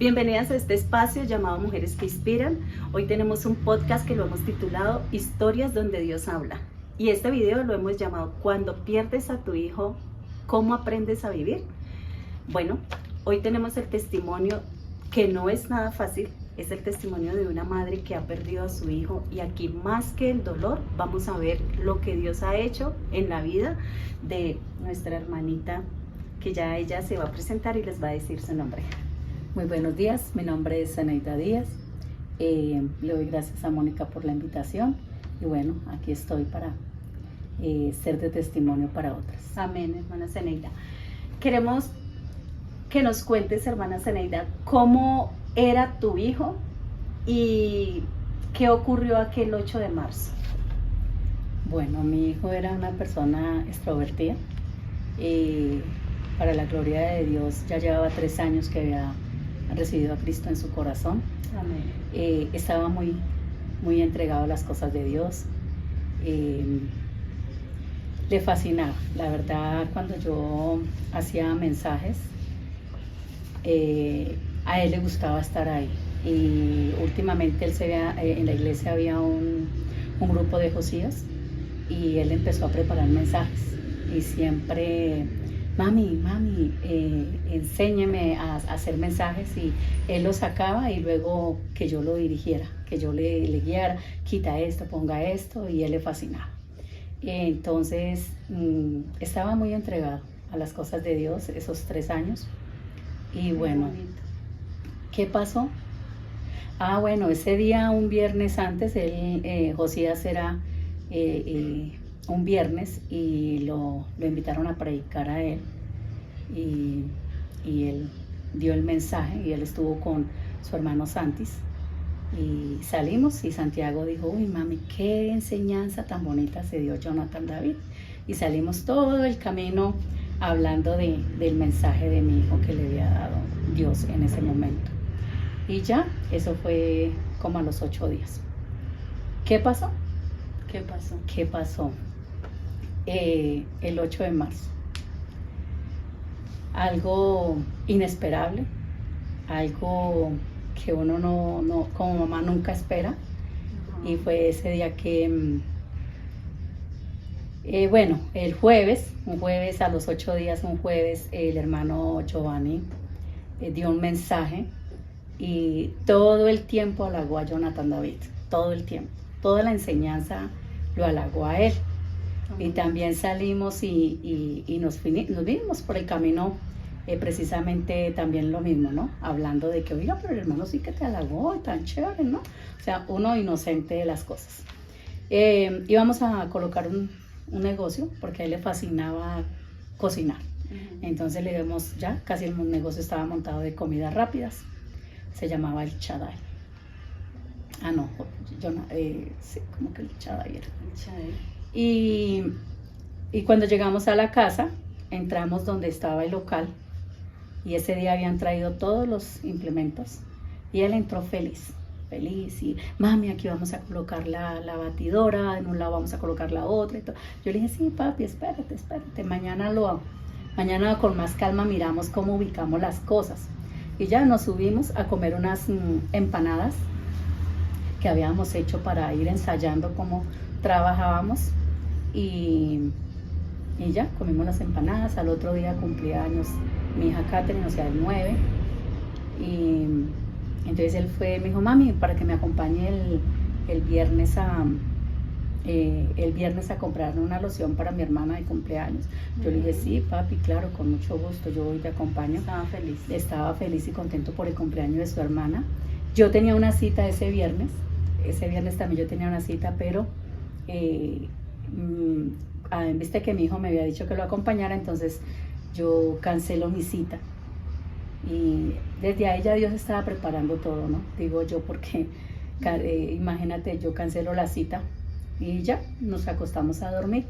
Bienvenidas a este espacio llamado Mujeres que Inspiran. Hoy tenemos un podcast que lo hemos titulado Historias donde Dios habla. Y este video lo hemos llamado Cuando pierdes a tu hijo, ¿cómo aprendes a vivir? Bueno, hoy tenemos el testimonio que no es nada fácil. Es el testimonio de una madre que ha perdido a su hijo, y aquí más que el dolor vamos a ver lo que Dios ha hecho en la vida de nuestra hermanita, que ya ella se va a presentar y les va a decir su nombre. Muy buenos días, mi nombre es Zeneida Díaz. Le doy gracias a Mónica por la invitación y bueno, aquí estoy para ser de testimonio para otras. Amén, hermana Zeneida. Queremos que nos cuentes, hermana Zeneida, cómo era tu hijo y qué ocurrió aquel 8 de marzo. Bueno, mi hijo era una persona extrovertida. Para la gloria de Dios, ya llevaba 3 años que había recibido a Cristo en su corazón. Amén. Estaba muy entregado a las cosas de Dios. Le fascinaba, la verdad, cuando yo hacía mensajes, a él le gustaba estar ahí. Y últimamente en la iglesia había un grupo de Josías y él empezó a preparar mensajes y siempre: mami, enséñeme a hacer mensajes, y él lo sacaba y luego que yo lo dirigiera, que yo le guiara, quita esto, ponga esto, y él le fascinaba. Entonces estaba muy entregado a las cosas de Dios esos 3 años. Y bueno, ¿qué pasó? Bueno, ese día, un viernes antes, Josías era un viernes y lo invitaron a predicar a él, y él dio el mensaje y él estuvo con su hermano Santis, y salimos y Santiago dijo: uy, mami, qué enseñanza tan bonita se dio Jonathan David, y salimos todo el camino hablando del mensaje de mi hijo que le había dado Dios en ese momento. Y ya, eso fue como a los 8 días. ¿Qué pasó? ¿Qué pasó? El 8 de marzo. Algo inesperable, algo que uno no como mamá nunca espera. Y fue ese día que, bueno, un jueves a los 8 días, el hermano Giovanni dio un mensaje y todo el tiempo halagó a Jonathan David, todo el tiempo, toda la enseñanza lo halagó a él. Y también salimos y nos vinimos por el camino, precisamente también lo mismo, ¿no? Hablando de que, oiga, pero el hermano sí que te halagó, tan chévere, ¿no? O sea, uno inocente de las cosas. Íbamos a colocar un negocio porque a él le fascinaba cocinar. Entonces le dimos, ya casi el negocio estaba montado de comidas rápidas. Se llamaba El Shaddai. Sí, como que El Shaddai era. Y cuando llegamos a la casa, entramos donde estaba el local, y ese día habían traído todos los implementos, y él entró feliz, y: mami, aquí vamos a colocar la batidora, en un lado vamos a colocar la otra y todo. Yo le dije: sí, papi, espérate, mañana con más calma miramos cómo ubicamos las cosas. Y ya nos subimos a comer unas empanadas que habíamos hecho para ir ensayando cómo trabajábamos, y ya comimos las empanadas. Al otro día cumplía años mi hija Catherine, o sea, el 9, y entonces él me dijo: mami, para que me acompañe el viernes a comprar una loción para mi hermana de cumpleaños. Yo le dije: sí, papi, claro, con mucho gusto, yo voy, te acompaño. Estaba feliz y contento por el cumpleaños de su hermana. Yo tenía una cita ese viernes también yo tenía una cita, pero viste que mi hijo me había dicho que lo acompañara, entonces yo cancelo mi cita. Y desde ahí ya Dios estaba preparando todo, ¿no? Digo yo, porque imagínate, yo cancelo la cita y ya nos acostamos a dormir.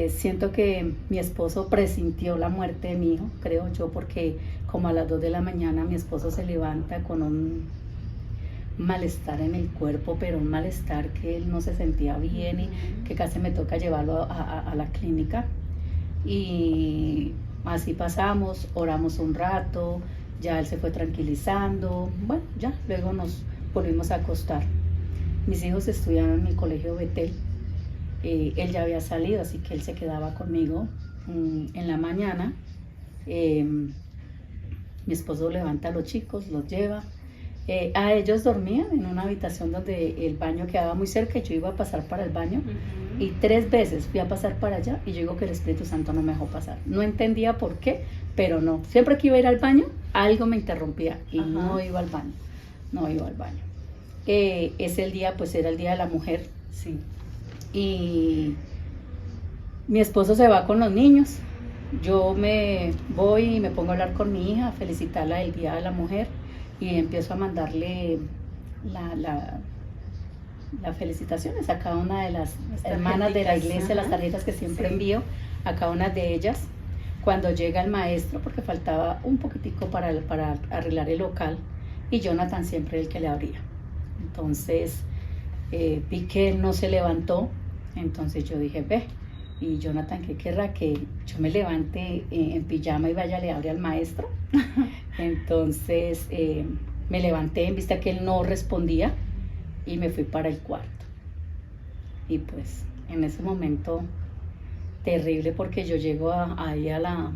Siento que mi esposo presintió la muerte de mi hijo, creo yo, porque como a las 2 de la mañana mi esposo se levanta con un malestar en el cuerpo, pero un malestar que él no se sentía bien, y que casi me toca llevarlo a la clínica. Y así pasamos, oramos un rato, ya él se fue tranquilizando, bueno, ya, luego nos volvimos a acostar. Mis hijos estudiaban en el colegio Betel, él ya había salido, así que él se quedaba conmigo en la mañana. Mi esposo levanta a los chicos, los lleva. A ellos dormían en una habitación donde el baño quedaba muy cerca y yo iba a pasar para el baño. Y 3 veces fui a pasar para allá y yo digo que el Espíritu Santo no me dejó pasar. No entendía por qué, pero no. Siempre que iba a ir al baño, algo me interrumpía y no iba al baño. No iba al baño. Ese el día, pues era el Día de la Mujer. Sí. Y mi esposo se va con los niños. Yo me voy y me pongo a hablar con mi hija, a felicitarla del Día de la Mujer y empiezo a mandarle las felicitaciones a cada una de las hermanas de la iglesia, las tarjetas que siempre envío a cada una de ellas. Cuando llega el maestro, porque faltaba un poquitico para arreglar el local, y Jonathan siempre el que le abría. Entonces vi que él no se levantó, entonces yo dije, ve, y Jonathan, ¿qué querrá? Que yo me levante en pijama y vaya, le abre al maestro. Entonces me levanté en vista que él no respondía y me fui para el cuarto. Y pues en ese momento terrible, porque yo llego ahí a la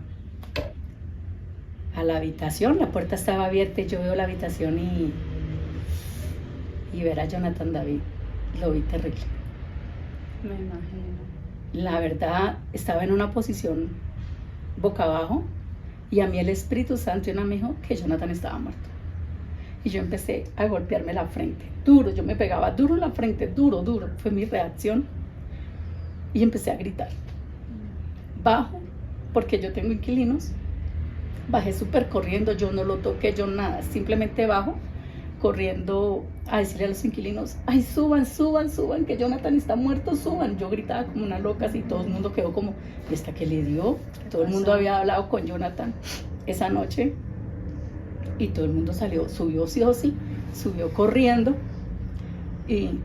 habitación, la puerta estaba abierta y yo veo la habitación y ver a Jonathan David, lo vi terrible. Me imagino. La verdad, estaba en una posición boca abajo y a mí el Espíritu Santo me dijo que Jonathan estaba muerto. Y yo empecé a golpearme la frente, duro, yo me pegaba duro en la frente, duro, fue mi reacción. Y empecé a gritar. Bajo, porque yo tengo inquilinos, bajé súper corriendo, yo no lo toqué, yo nada, simplemente bajo, corriendo a decirle a los inquilinos, ay, suban, que Jonathan está muerto, suban. Yo gritaba como una loca, así todo el mundo quedó como, ¿y esta qué le dio? Todo el mundo había hablado con Jonathan esa noche y todo el mundo subió sí o sí, subió corriendo y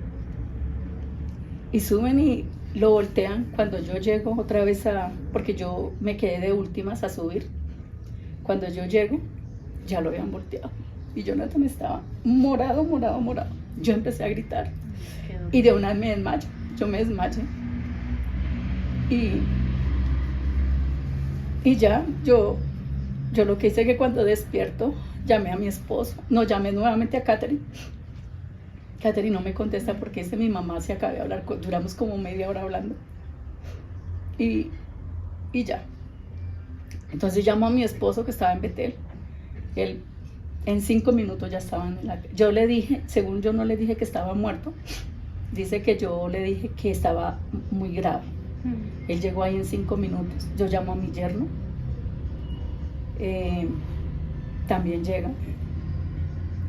suben y lo voltean. Cuando yo llego otra vez porque yo me quedé de últimas a subir, cuando yo llego ya lo habían volteado y Jonathan estaba morado. Yo empecé a gritar y de una vez me desmayé y ya yo lo que hice que cuando despierto llamé a mi esposo, llamé nuevamente a Catherine. Catherine no me contesta porque mi mamá se acaba de hablar, duramos como media hora hablando y ya. Entonces llamo a mi esposo que estaba en Betel. Él en 5 minutos ya estaba yo le dije, según yo no le dije que estaba muerto, dice que yo le dije que estaba muy grave. Él llegó ahí en 5 minutos. Yo llamo a mi yerno, también llega.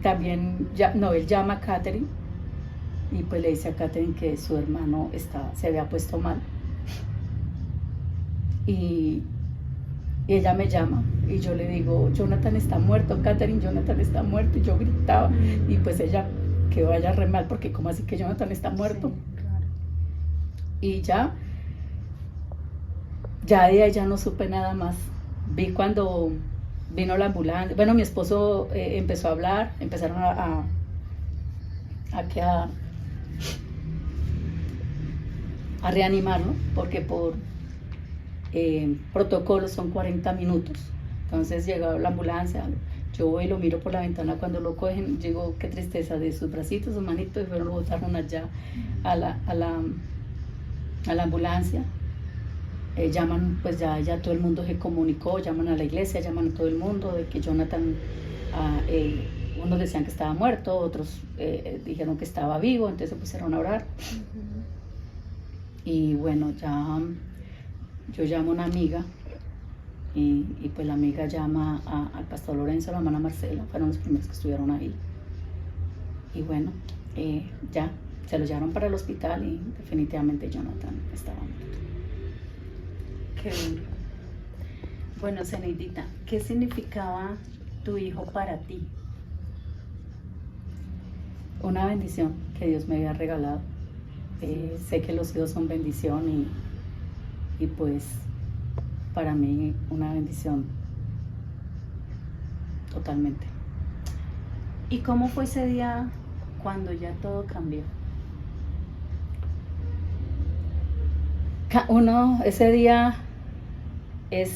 Él llama a Catherine y pues le dice a Catherine que su hermano se había puesto mal. Y ella me llama y yo le digo, Jonathan está muerto, Catherine, Jonathan está muerto. Y yo gritaba y pues ella quedó allá re mal porque como así que Jonathan está muerto. Sí, claro. Y ya de ahí ya no supe nada más. Vi cuando vino la ambulancia, bueno, mi esposo empezó a hablar, empezaron a reanimarlo, porque por protocolo son 40 minutos. Entonces llegó la ambulancia, yo voy y lo miro por la ventana cuando lo cogen, digo, qué tristeza, de sus bracitos, sus manitos, y fueron, lo botaron allá a la ambulancia. Llaman, pues ya todo el mundo se comunicó, llaman a la iglesia, llaman a todo el mundo de que Jonathan, unos decían que estaba muerto, otros dijeron que estaba vivo, entonces se pusieron a orar. Y bueno, ya yo llamo a una amiga y pues la amiga llama al pastor Lorenzo, a la hermana Marcela, fueron los primeros que estuvieron ahí. Y bueno, ya se lo llevaron para el hospital y definitivamente Jonathan estaba muerto. Qué duro. Bueno, Zeneidita, ¿qué significaba tu hijo para ti? Una bendición que Dios me había regalado. Sé que los hijos son bendición y pues para mí una bendición totalmente. ¿Y cómo fue ese día cuando ya todo cambió? Ese día es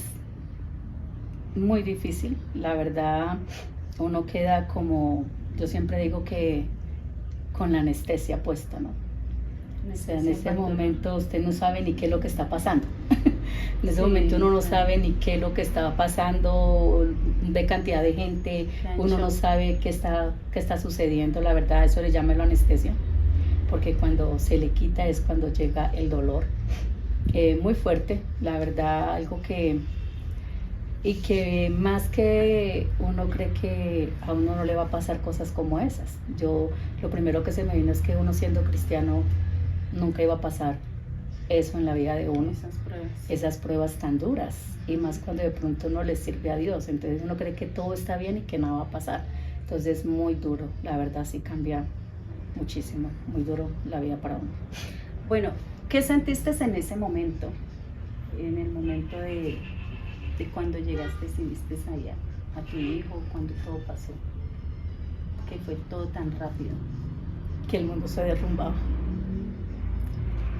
muy difícil, la verdad. Uno queda como, yo siempre digo que con la anestesia puesta, ¿no? O sea, en ese momento usted no sabe ni qué es lo que está pasando. En ese momento uno no sabe ni qué es lo que está pasando, ve cantidad de gente, uno no sabe qué está sucediendo. La verdad, eso le llama la anestesia, porque cuando se le quita es cuando llega el dolor. Muy fuerte, la verdad, algo que más que uno cree que a uno no le va a pasar cosas como esas. Lo primero que se me vino es que uno siendo cristiano nunca iba a pasar eso en la vida de uno, esas pruebas tan duras, y más cuando de pronto uno le sirve a Dios, entonces uno cree que todo está bien y que nada va a pasar. Entonces es muy duro, la verdad sí cambia muchísimo, muy duro la vida para uno. Bueno, ¿qué sentiste en ese momento? En el momento de cuando llegaste y viste allá a tu hijo, cuando todo pasó, que fue todo tan rápido. Que el mundo se derrumbaba.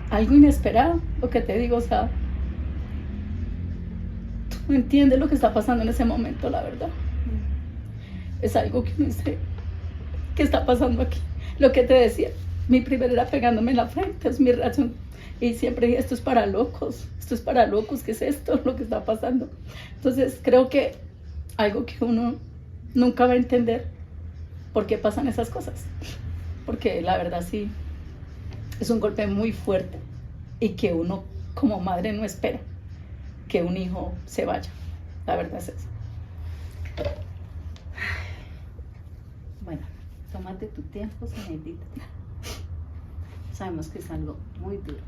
Algo inesperado, lo que te digo, o sea, tú no entiendes lo que está pasando en ese momento, la verdad. Es algo que no sé qué está pasando aquí. Lo que te decía, mi primera era pegándome en la frente, es mi reacción. Y siempre dije, esto es para locos, ¿qué es esto? Lo que está pasando. Entonces creo que algo que uno nunca va a entender por qué pasan esas cosas. Porque la verdad sí, es un golpe muy fuerte y que uno como madre no espera que un hijo se vaya. La verdad es eso. Bueno, tómate tu tiempo, Zanelita. Sabemos que es algo muy duro.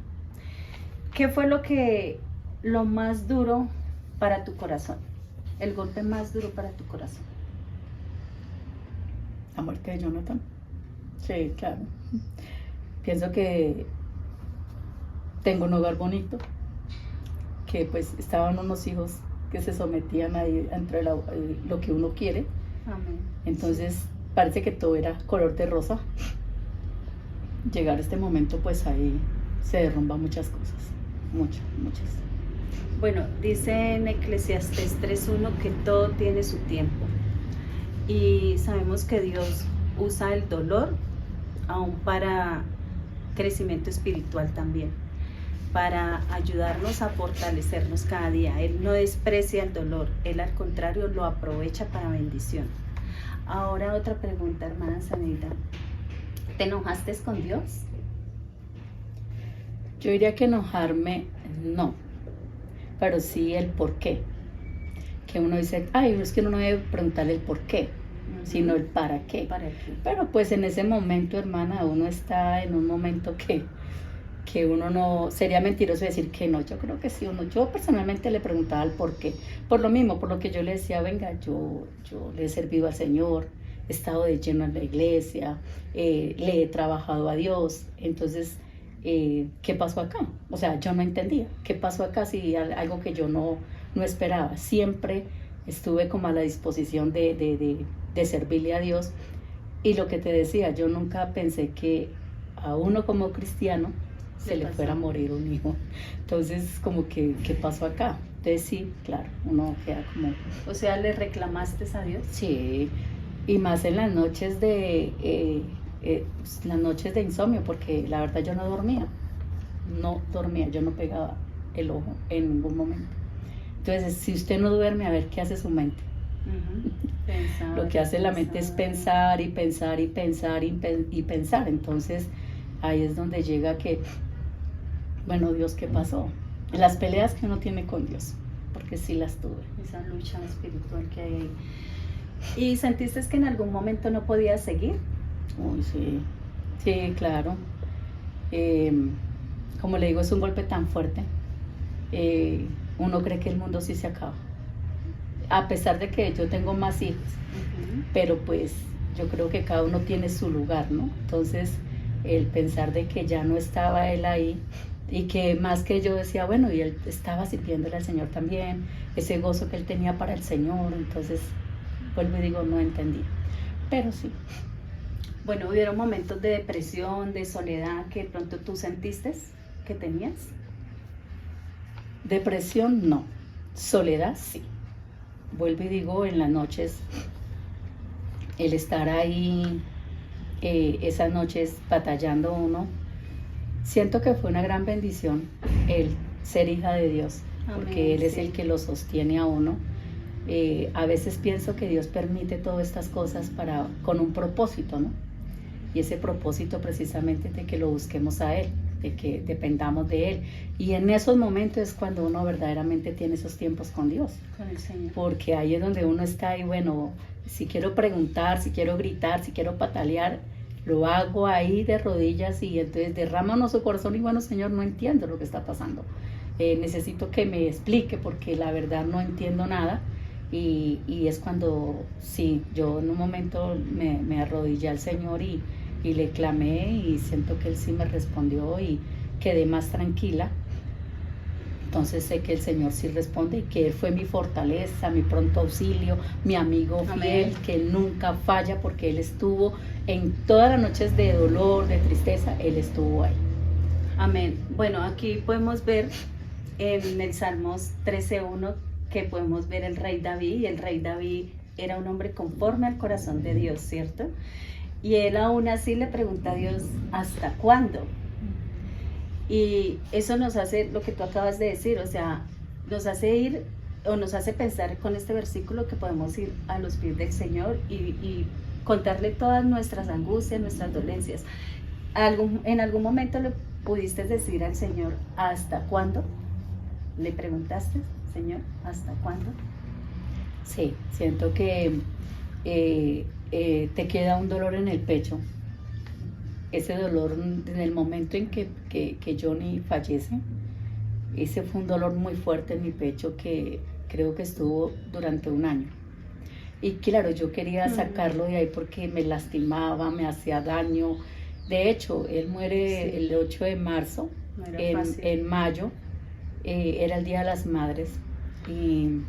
¿Qué fue lo más duro para tu corazón? El golpe más duro para tu corazón. La muerte de Jonathan. Sí, claro. Pienso que tengo un hogar bonito, que pues estaban unos hijos que se sometían ahí entre lo que uno quiere. Amén. Entonces parece que todo era color de rosa. Llegar a este momento, pues ahí se derrumban muchas cosas, muchas. Bueno, dice en Eclesiastés 3:1 que todo tiene su tiempo, y sabemos que Dios usa el dolor aún para crecimiento espiritual también, para ayudarnos a fortalecernos cada día. Él no desprecia el dolor, Él al contrario lo aprovecha para bendición. Ahora otra pregunta, hermana Zanelita. ¿Te enojaste con Dios? Yo diría que enojarme, no, pero sí el por qué. Que uno dice, ay, es que uno no debe preguntarle el por qué, sino el para qué. ¿Para qué? Pero pues en ese momento, hermana, uno está en un momento que uno no, sería mentiroso decir que no. Yo creo que sí, yo personalmente le preguntaba el por qué. Por lo mismo, por lo que yo le decía, venga, yo le he servido al Señor, he estado de lleno en la iglesia, le he trabajado a Dios. Entonces, ¿qué pasó acá? O sea, yo no entendía. ¿Qué pasó acá? Si algo que yo no esperaba. Siempre estuve como a la disposición de servirle a Dios. Y lo que te decía, yo nunca pensé que a uno como cristiano se le fuera a morir un hijo. Entonces, como que, ¿qué pasó acá? Entonces sí, claro, uno queda como... O sea, ¿le reclamaste a Dios? Sí, y más en las noches las noches de insomnio, porque la verdad yo no dormía, yo no pegaba el ojo en ningún momento. Entonces, si usted no duerme, a ver qué hace su mente. Pensar, lo que hace la mente es pensar y pensar y pensar y pensar. Entonces, ahí es donde llega que, bueno, Dios, ¿qué pasó? Las peleas que uno tiene con Dios, porque sí las tuve. Esa lucha espiritual que hay ahí. ¿Y sentiste que en algún momento no podías seguir? Uy, sí, claro. Como le digo, es un golpe tan fuerte. Uno cree que el mundo sí se acaba. A pesar de que yo tengo más hijos, pero pues yo creo que cada uno tiene su lugar, ¿no? Entonces, el pensar de que ya no estaba él ahí, y que más que yo decía, bueno, y él estaba sirviéndole al Señor también, ese gozo que él tenía para el Señor. Entonces vuelvo y digo, no entendía, pero sí. Bueno, ¿hubieron momentos de depresión, de soledad que de pronto tú sentiste que tenías? Depresión no, soledad sí. Vuelvo y digo, en las noches, el estar ahí, esas noches batallando uno, siento que fue una gran bendición el ser hija de Dios, porque Él es el que lo sostiene a uno. A veces pienso que Dios permite todas estas cosas con un propósito, ¿no? Y ese propósito precisamente de que lo busquemos a Él, de que dependamos de Él. Y en esos momentos es cuando uno verdaderamente tiene esos tiempos con Dios. Con el Señor. Porque ahí es donde uno está y bueno, si quiero preguntar, si quiero gritar, si quiero patalear, lo hago ahí de rodillas y entonces derrama nuestro corazón y bueno, Señor, no entiendo lo que está pasando. Necesito que me explique porque la verdad no entiendo nada. Y es cuando, sí, yo en un momento me arrodillé al Señor y le clamé y siento que Él sí me respondió y quedé más tranquila. Entonces sé que el Señor sí responde y que Él fue mi fortaleza, mi pronto auxilio, mi amigo fiel, que Él nunca falla porque Él estuvo en todas las noches de dolor, de tristeza, Él estuvo ahí. Amén. Bueno, aquí podemos ver en el Salmos 13:1 que podemos ver el rey David, y el rey David era un hombre conforme al corazón de Dios, ¿cierto? Y él aún así le pregunta a Dios, ¿hasta cuándo? Y eso nos hace lo que tú acabas de decir, o sea, nos hace ir o nos hace pensar con este versículo que podemos ir a los pies del Señor y contarle todas nuestras angustias, nuestras dolencias. ¿En algún momento le pudiste decir al Señor, ¿hasta cuándo? ¿Le preguntaste, Señor, hasta cuándo? Sí, siento que te queda un dolor en el pecho. Ese dolor en el momento en que Johnny fallece, ese fue un dolor muy fuerte en mi pecho que creo que estuvo durante un año. Y claro, yo quería sacarlo de ahí porque me lastimaba, me hacía daño. De hecho, él muere el 8 de marzo, en mayo, era el Día de las Madres. Y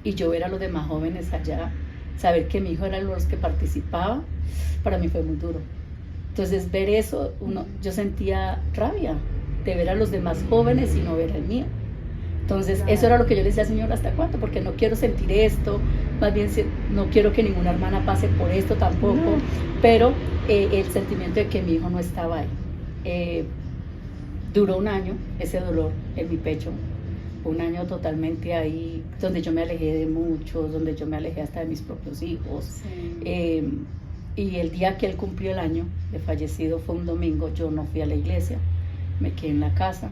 yo ver a los demás jóvenes allá, saber que mi hijo era los que participaba, para mí fue muy duro. Entonces ver eso, yo sentía rabia de ver a los demás jóvenes y no ver al mío. Entonces eso era lo que yo le decía, Señor, ¿hasta cuándo? Porque no quiero sentir esto, más bien no quiero que ninguna hermana pase por esto tampoco, pero el sentimiento de que mi hijo no estaba ahí. Duró un año ese dolor en mi pecho, un año totalmente ahí, donde yo me alejé de muchos, donde yo me alejé hasta de mis propios hijos. Sí. Y el día que él cumplió el año de fallecido fue un domingo, yo no fui a la iglesia, me quedé en la casa,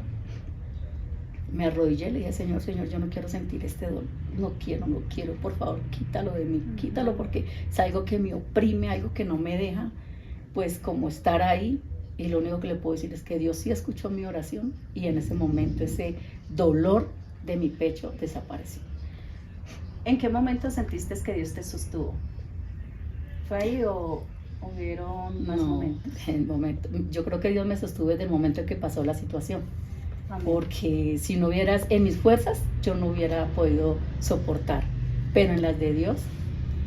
me arrodillé y le dije, Señor, yo no quiero sentir este dolor, no quiero, por favor, quítalo de mí, quítalo porque es algo que me oprime, algo que no me deja, pues como estar ahí. Y lo único que le puedo decir es que Dios sí escuchó mi oración y en ese momento ese dolor de mi pecho desapareció. ¿En qué momento sentiste que Dios te sostuvo? ¿Fue ahí o hubieron más momentos? Yo creo que Dios me sostuvo desde el momento en que pasó la situación. Amén. Porque si no hubieras, en mis fuerzas, yo no hubiera podido soportar. Pero en las de Dios,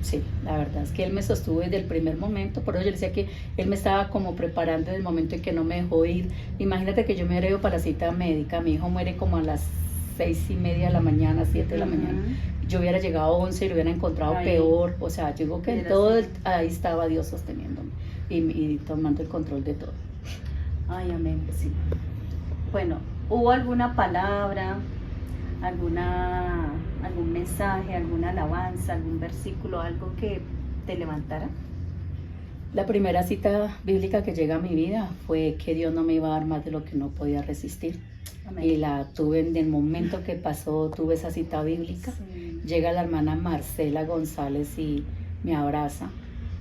sí, la verdad es que Él me sostuvo desde el primer momento. Por eso yo le decía que Él me estaba como preparando desde el momento en que no me dejó ir. Imagínate que yo me hubiera ido para la cita médica. Mi hijo muere como a las 6:30 de la mañana, 7 de la mañana. Yo hubiera llegado a 11 y lo hubiera encontrado peor. O sea, yo digo que todo ahí estaba Dios sosteniéndome y tomando el control de todo. Ay, amén, sí. Bueno, ¿hubo alguna palabra, algún mensaje, alguna alabanza, algún versículo, algo que te levantara? La primera cita bíblica que llega a mi vida fue que Dios no me iba a dar más de lo que no podía resistir. Amén. Y la tuve en el momento que pasó, tuve esa cita bíblica. Sí. Llega la hermana Marcela González y me abraza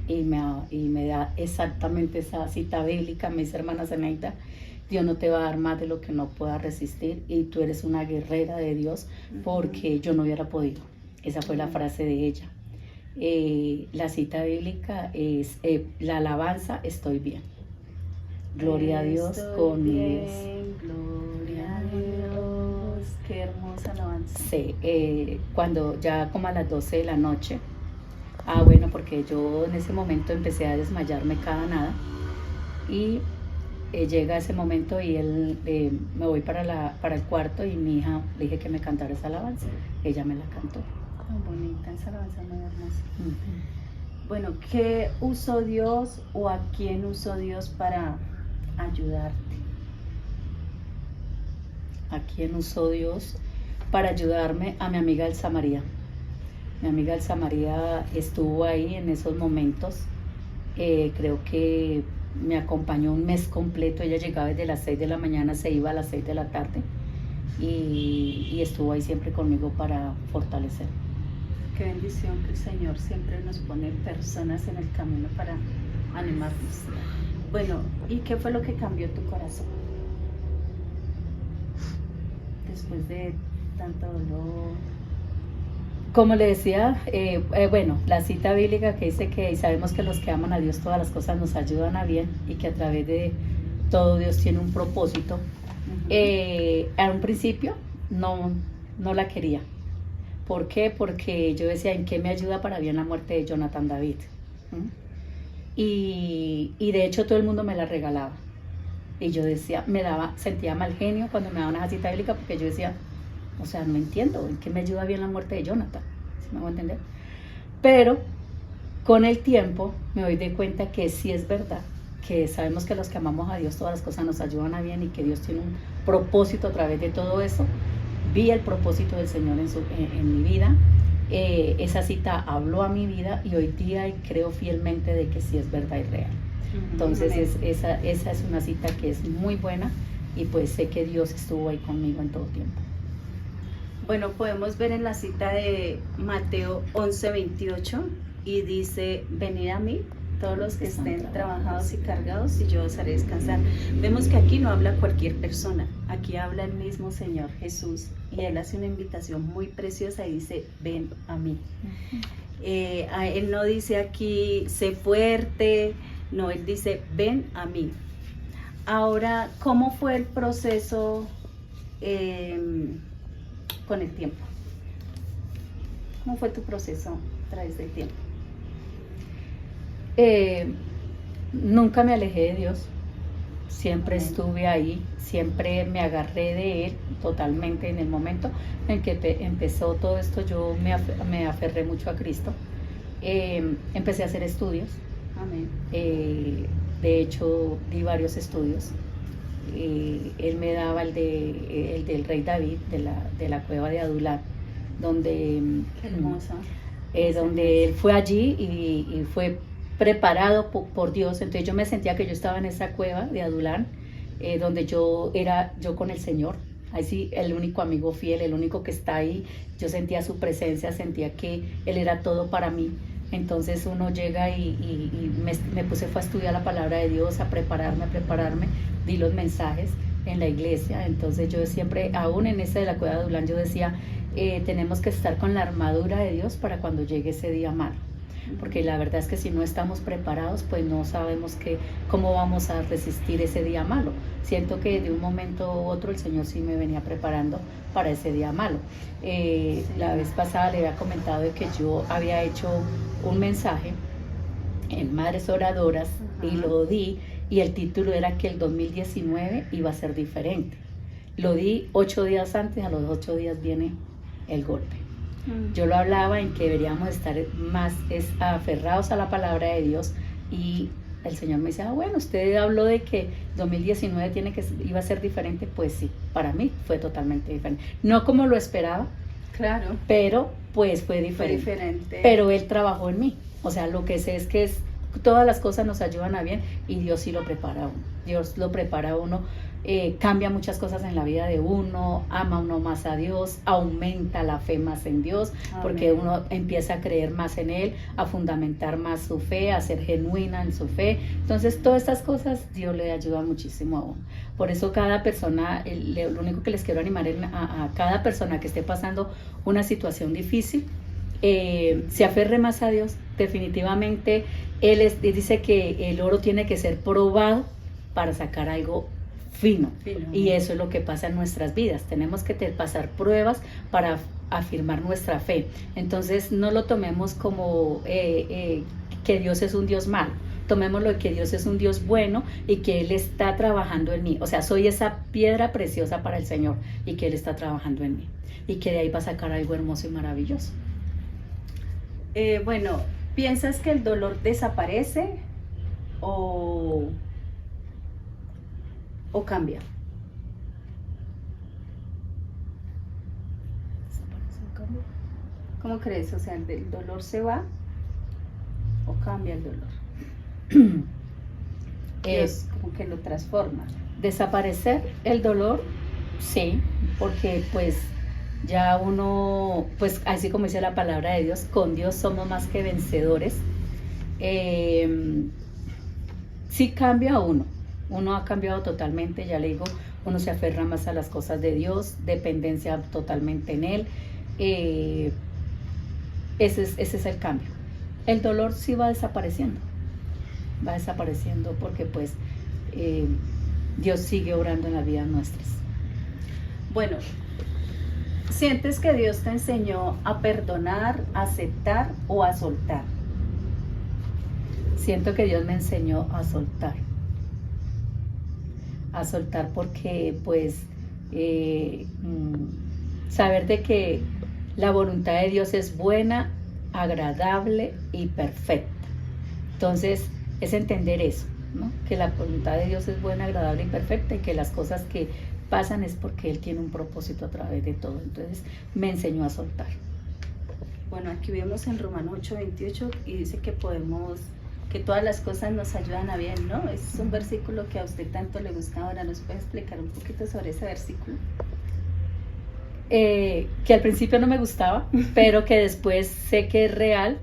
y me da exactamente esa cita bíblica. Me dice, hermana Zenaida, Dios no te va a dar más de lo que no puedas resistir y tú eres una guerrera de Dios porque yo no hubiera podido. Esa fue la frase de ella. La cita bíblica es la alabanza, estoy bien. Gloria a Dios con mis... Gloria a Dios, qué hermosa alabanza. Sí, cuando ya como a las 12 de la noche, porque yo en ese momento empecé a desmayarme cada nada y llega ese momento y me voy para el cuarto y mi hija le dije que me cantara esa alabanza. Ella me la cantó. Tan bonita, esa alabanza muy hermosa. Bueno, ¿qué usó Dios o a quién usó Dios para ayudarte? ¿A quién usó Dios para ayudarme? A mi amiga Elsa María. Mi amiga Elsa María estuvo ahí en esos momentos. Creo que me acompañó un mes completo. Ella llegaba desde las 6 de la mañana, se iba a las 6 de la tarde y estuvo ahí siempre conmigo para fortalecer. Qué bendición que el Señor siempre nos pone personas en el camino para animarnos. Bueno, ¿y qué fue lo que cambió tu corazón? Después de tanto dolor. Como le decía, bueno, la cita bíblica que dice que sabemos que los que aman a Dios todas las cosas nos ayudan a bien y que a través de todo Dios tiene un propósito. A un principio no la quería. ¿Por qué? Porque yo decía, ¿en qué me ayuda para bien la muerte de Jonathan David? Y de hecho todo el mundo me la regalaba. Y yo decía, sentía mal genio cuando me daban esa cita bíblica porque yo decía, o sea, no entiendo, ¿en qué me ayuda bien la muerte de Jonathan? ¿Sí me hago entender? Pero con el tiempo me doy de cuenta que sí es verdad, que sabemos que los que amamos a Dios todas las cosas nos ayudan a bien y que Dios tiene un propósito a través de todo eso. Vi el propósito del Señor en mi vida. Esa cita habló a mi vida y hoy día creo fielmente de que sí es verdad y real. Entonces esa es una cita que es muy buena y pues sé que Dios estuvo ahí conmigo en todo tiempo. Bueno, podemos ver en la cita de Mateo 11:28 y dice, venid a mí todos los que estén trabajados y cargados y yo os haré descansar. Vemos que aquí no habla cualquier persona, aquí habla el mismo Señor Jesús y Él hace una invitación muy preciosa y dice, ven a mí. Él no dice aquí, sé fuerte, no, Él dice, ven a mí. Ahora, ¿cómo fue el proceso con el tiempo? ¿Cómo fue tu proceso a través del tiempo? Nunca me alejé de Dios, siempre estuve ahí, siempre me agarré de Él totalmente. En el momento en que empezó todo esto, yo me aferré mucho a Cristo. Empecé a hacer estudios. Amén. De hecho, di varios estudios. Él me daba el del rey David, de la cueva de Adulam, donde, Qué hermosa. Donde él fue allí y fue preparado por Dios. Entonces yo me sentía que yo estaba en esa cueva de Adulam, donde yo con el Señor. Ahí sí, el único amigo fiel, el único que está ahí. Yo sentía su presencia, sentía que Él era todo para mí. Entonces uno llega y me puse fue a estudiar la palabra de Dios, a prepararme, di los mensajes en la iglesia. Entonces yo siempre, aún en ese de la cueva de Adulam, yo decía, tenemos que estar con la armadura de Dios para cuando llegue ese día malo. Porque la verdad es que si no estamos preparados, pues no sabemos cómo vamos a resistir ese día malo. Siento que de un momento u otro el Señor sí me venía preparando para ese día malo. La vez pasada le había comentado de que yo había hecho un mensaje en Madres Oradoras y lo di, y el título era que el 2019 iba a ser diferente. Lo di 8 días antes, a los 8 días viene el golpe. Yo lo hablaba en que deberíamos estar más aferrados a la palabra de Dios, y el Señor me decía, bueno, usted habló de que 2019 iba a ser diferente. Pues sí, para mí fue totalmente diferente. No como lo esperaba, claro, pero pues fue diferente. Pero Él trabajó en mí. O sea, lo que sé es que todas las cosas nos ayudan a bien y Dios sí lo prepara a uno. Dios lo prepara a uno. Cambia muchas cosas en la vida de uno, ama uno más a Dios, aumenta la fe más en Dios. Amén. Porque uno empieza a creer más en Él, a fundamentar más su fe, a ser genuina en su fe. Entonces todas estas cosas Dios le ayuda muchísimo a uno. Por eso cada persona, lo único que les quiero animar es a cada persona que esté pasando una situación difícil, se aferre más a Dios. Definitivamente Él dice que el oro tiene que ser probado para sacar algo fino. Y eso es lo que pasa en nuestras vidas. Tenemos que pasar pruebas para afirmar nuestra fe. Entonces no lo tomemos como que que Dios es un Dios malo. Tomémoslo de que Dios es un Dios bueno y que Él está trabajando en mí. O sea, soy esa piedra preciosa para el Señor y que Él está trabajando en mí. Y que de ahí va a sacar algo hermoso y maravilloso. Bueno, ¿piensas que el dolor desaparece o cambia? ¿Desaparece o cambia? ¿Cómo crees? O sea, ¿el dolor se va o cambia el dolor? Dios como que lo transforma. Desaparecer el dolor, sí, porque pues ya uno, pues así como dice la palabra de Dios, con Dios somos más que vencedores. Sí cambia uno ha cambiado totalmente, ya le digo, uno se aferra más a las cosas de Dios, dependencia totalmente en Él. Ese es el cambio. El dolor sí va desapareciendo porque pues Dios sigue obrando en las vidas nuestras. Bueno, ¿sientes que Dios te enseñó a perdonar, a aceptar o a soltar? Siento que Dios me enseñó a soltar porque pues saber de que la voluntad de Dios es buena, agradable y perfecta. Entonces es entender eso, ¿no? Que la voluntad de Dios es buena, agradable y perfecta y que las cosas que pasan es porque Él tiene un propósito a través de todo. Entonces me enseñó a soltar. Bueno, aquí vemos en Romanos 8:28 y dice que que todas las cosas nos ayudan a bien, ¿no? Es un versículo que a usted tanto le gusta. Ahora, ¿nos puede explicar un poquito sobre ese versículo? Que al principio no me gustaba, pero que después sé que es real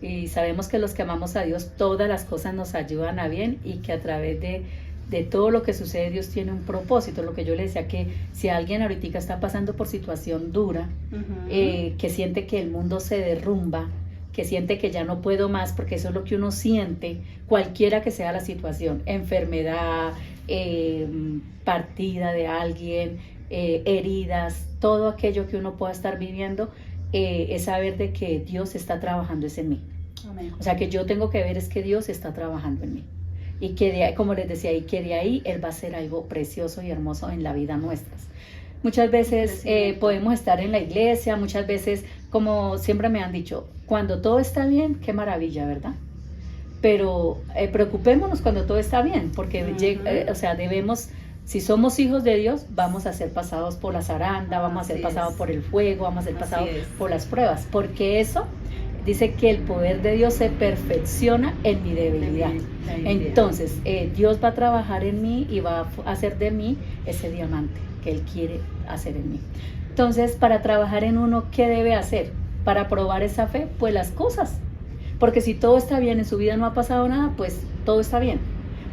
y sabemos que los que amamos a Dios, todas las cosas nos ayudan a bien y que a través de todo lo que sucede, Dios tiene un propósito. Lo que yo le decía, que si alguien ahorita está pasando por situación dura, que siente que el mundo se derrumba, que siente que ya no puedo más, porque eso es lo que uno siente, cualquiera que sea la situación, enfermedad, partida de alguien, heridas, todo aquello que uno pueda estar viviendo, es saber de que Dios está trabajando en mí. Amén. O sea, que yo tengo que ver es que Dios está trabajando en mí. Y que de ahí, como les decía, y que de ahí Él va a hacer algo precioso y hermoso en la vida nuestras. Muchas veces podemos estar en la iglesia, muchas veces, como siempre me han dicho, cuando todo está bien, qué maravilla, ¿verdad? Pero preocupémonos cuando todo está bien, porque o sea, debemos, si somos hijos de Dios, vamos a ser pasados por la zaranda, vamos a ser pasados por el fuego, vamos a ser pasados por las pruebas, porque eso dice que el poder de Dios se perfecciona en mi debilidad. Entonces, Dios va a trabajar en mí y va a hacer de mí ese diamante que Él quiere hacer en mí. Entonces, para trabajar en uno, ¿qué debe hacer? Para probar esa fe, pues las cosas. Porque si todo está bien, en su vida no ha pasado nada, pues todo está bien.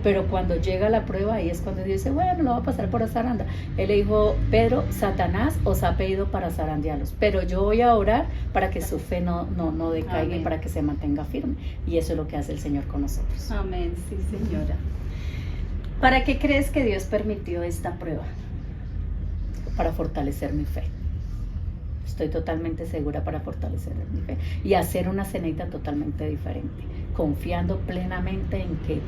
Pero cuando llega la prueba, ahí es cuando Dios dice, bueno, lo va a pasar por la zaranda. Él le dijo, Pedro, Satanás os ha pedido para zarandearlos, pero yo voy a orar para que su fe no decaiga. Amén. Y para que se mantenga firme. Y eso es lo que hace el Señor con nosotros. Amén, sí, señora. ¿Para qué crees que Dios permitió esta prueba? Para fortalecer mi fe. Estoy totalmente segura, para fortalecer mi fe y hacer una Zeneida totalmente diferente, confiando plenamente en que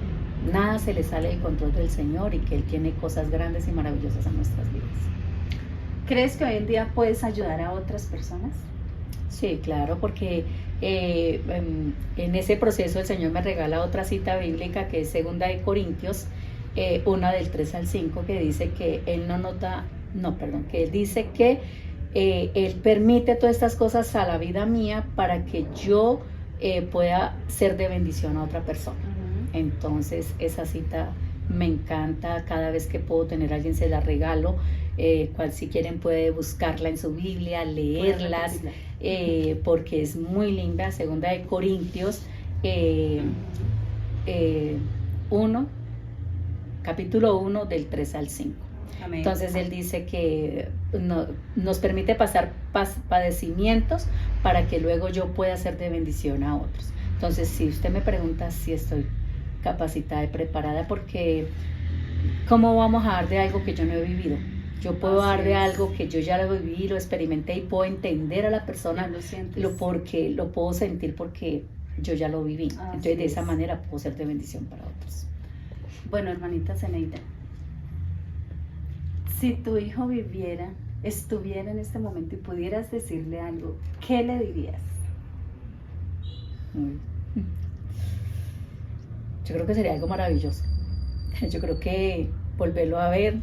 nada se le sale del control del Señor y que Él tiene cosas grandes y maravillosas en nuestras vidas. ¿Crees que hoy en día puedes ayudar a otras personas? Sí, claro, porque en ese proceso el Señor me regala otra cita bíblica que es 2 Corintios 1 del 3 al 5, que dice que Él que Él dice que Él permite todas estas cosas a la vida mía para que yo pueda ser de bendición a otra persona. Entonces esa cita me encanta, cada vez que puedo tener a alguien se la regalo, cual si quieren puede buscarla en su Biblia, leerlas, porque es muy linda. 2 Corintios 1, capítulo 1 del 3 al 5. Amén. Entonces Él dice que nos permite pasar padecimientos para que luego yo pueda ser de bendición a otros. Entonces, si usted me pregunta si estoy capacitada y preparada, porque ¿cómo vamos a dar de algo que yo no he vivido? Yo puedo dar de algo que yo ya lo viví, lo experimenté y puedo entender a la persona porque lo puedo sentir, porque yo ya lo viví. Así Entonces de esa es. manera puedo ser de bendición para otros. Bueno, hermanita Zeneida, si tu hijo viviera, estuviera en este momento y pudieras decirle algo, ¿qué le dirías? Yo creo que sería algo maravilloso. Yo creo que volverlo a ver,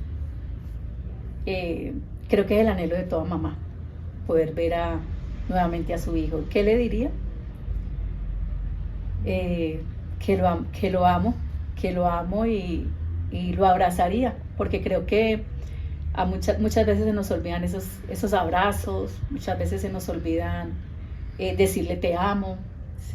creo que es el anhelo de toda mamá, poder ver nuevamente a su hijo. ¿Qué le diría? Que lo amo y lo abrazaría, porque creo que muchas veces se nos olvidan esos abrazos, muchas veces se nos olvidan decirle te amo,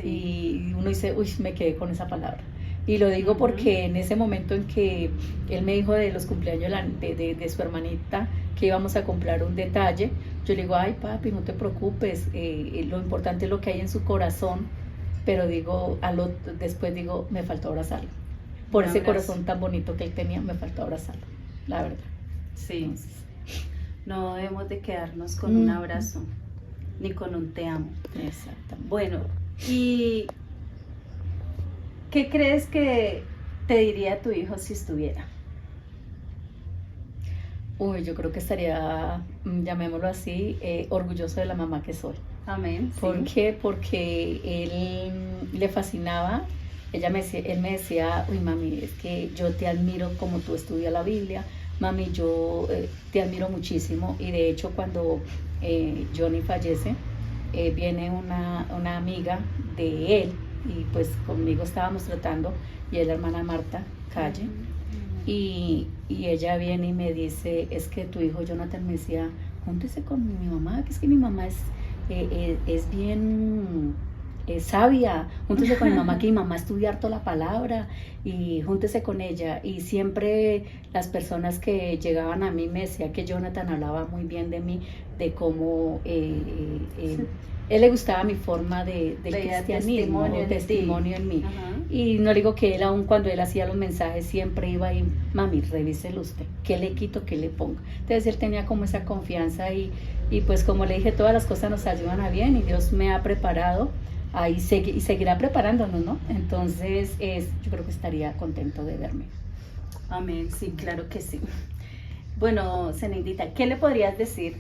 y uno dice, uy, me quedé con esa palabra. Y lo digo porque en ese momento en que él me dijo de los cumpleaños de su hermanita, que íbamos a comprar un detalle, yo le digo, ay papi, no te preocupes, lo importante es lo que hay en su corazón, pero digo, después digo, me faltó abrazarlo. Por ese corazón tan bonito que él tenía, me faltó abrazarlo, la verdad. Sí. Entonces, no debemos de quedarnos con un abrazo, ni con un te amo. Exactamente. Bueno, ¿y qué crees que te diría tu hijo si estuviera? Uy, yo creo que estaría, llamémoslo así, orgulloso de la mamá que soy. Amén. ¿Por qué? Porque él le fascinaba. Él me decía, uy mami, es que yo te admiro como tú estudias la Biblia, mami, yo te admiro muchísimo. Y de hecho cuando Johnny fallece, viene una amiga de él, y pues conmigo estábamos tratando, y es la hermana Marta Calle, y ella viene y me dice, es que tu hijo Jonathan me decía, júntese con mi mamá, que es que mi mamá es bien sabia, júntese con mi mamá, que mi mamá estudia harto la palabra, y júntese con ella. Y siempre las personas que llegaban a mí me decían que Jonathan hablaba muy bien de mí, de cómo él le gustaba mi forma del cristianismo, testimonio en mí. Ajá. Y no digo que él, aun cuando él hacía los mensajes, siempre iba y, mami, revíselo usted, ¿qué le quito, qué le pongo? Entonces él tenía como esa confianza, y pues como le dije, todas las cosas nos ayudan a bien, y Dios me ha preparado y seguirá preparándonos, ¿no? Entonces yo creo que estaría contento de verme. Amén, sí, claro que sí. Bueno, Zeneidita, ¿qué le podrías decir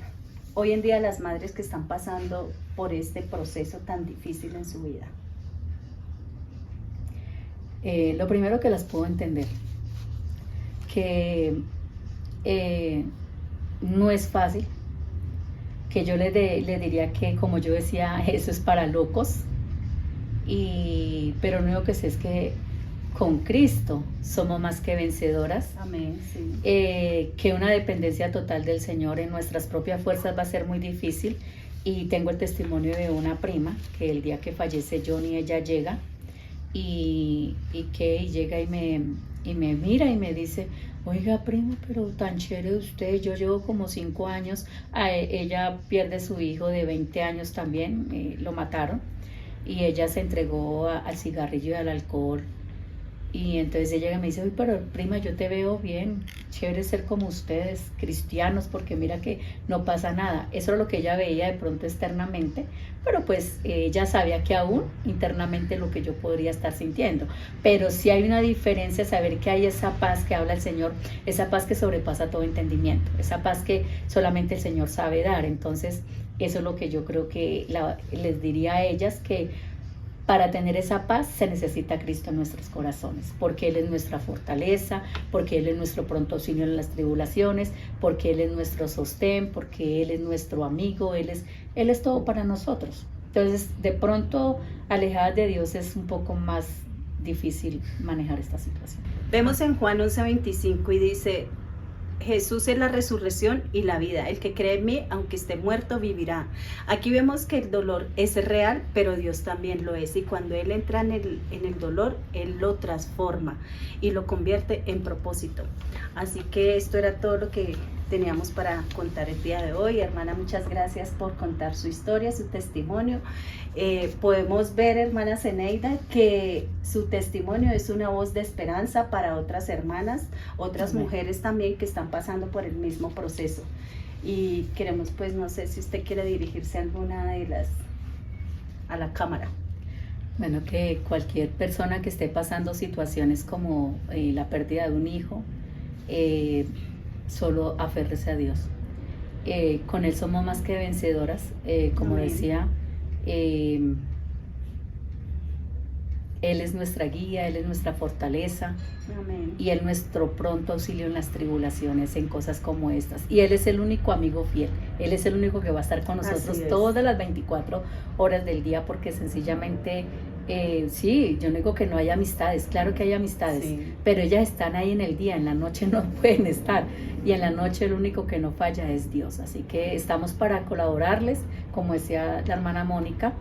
hoy en día a las madres que están pasando por este proceso tan difícil en su vida? Lo primero, que las puedo entender, que no es fácil, que yo le diría que, como yo decía, eso es para locos, pero lo único que sé es que con Cristo somos más que vencedoras. Amén, sí. Que una dependencia total del Señor en nuestras propias fuerzas va a ser muy difícil. Y tengo el testimonio de una prima que el día que fallece Johnny, ella llega y llega y me mira y me dice, oiga prima, pero tan chévere usted, yo llevo como 5 años. Ella pierde su hijo de 20 años también, lo mataron, y ella se entregó al cigarrillo y al alcohol. Y entonces ella me dice, uy, pero prima, yo te veo bien, chévere ser como ustedes, cristianos, porque mira que no pasa nada. Eso era lo que ella veía de pronto externamente, pero pues ella sabía que aún internamente lo que yo podría estar sintiendo. Pero sí hay una diferencia, saber que hay esa paz que habla el Señor, esa paz que sobrepasa todo entendimiento, esa paz que solamente el Señor sabe dar. Entonces eso es lo que yo creo que les diría a ellas, que para tener esa paz se necesita Cristo en nuestros corazones, porque Él es nuestra fortaleza, porque Él es nuestro pronto auxilio en las tribulaciones, porque Él es nuestro sostén, porque Él es nuestro amigo, Él es todo para nosotros. Entonces, de pronto, alejadas de Dios es un poco más difícil manejar esta situación. Vemos en Juan 11:25 y dice, Jesús es la resurrección y la vida. El que cree en mí, aunque esté muerto, vivirá. Aquí vemos que el dolor es real, pero Dios también lo es. Y cuando Él entra en el dolor, Él lo transforma y lo convierte en propósito. Así que esto era todo lo que teníamos para contar el día de hoy. Hermana, muchas gracias por contar su historia, su testimonio. Podemos ver, hermana Zeneida, que su testimonio es una voz de esperanza para otras hermanas, otras mujeres también que están pasando por el mismo proceso. Y queremos, pues, no sé si usted quiere dirigirse a alguna de a la cámara. Bueno, que cualquier persona que esté pasando situaciones como la pérdida de un hijo, solo aférrese a Dios. Con Él somos más que vencedoras, como Amén. decía, Él es nuestra guía, Él es nuestra fortaleza. Amén. Y Él nuestro pronto auxilio en las tribulaciones, en cosas como estas. Y Él es el único amigo fiel, Él es el único que va a estar con nosotros todas las 24 horas del día, porque sencillamente, sí, yo no digo que no hay amistades, claro que hay amistades, Sí. pero ellas están ahí en el día, en la noche no pueden estar, y en la noche el único que no falla es Dios. Así que estamos para colaborarles, como decía la hermana Mónica,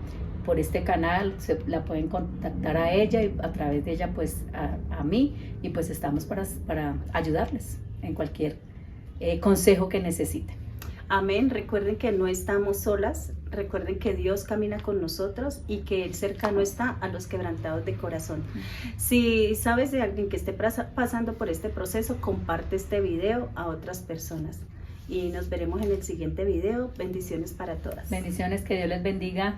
por este canal, la pueden contactar a ella y a través de ella pues a mí, y pues estamos para ayudarles en cualquier consejo que necesiten. Amén. Recuerden que no estamos solas, recuerden que Dios camina con nosotros y que Él cercano está a los quebrantados de corazón. Si sabes de alguien que esté pasando por este proceso, comparte este video a otras personas. Y nos veremos en el siguiente video. Bendiciones para todas. Bendiciones, que Dios les bendiga.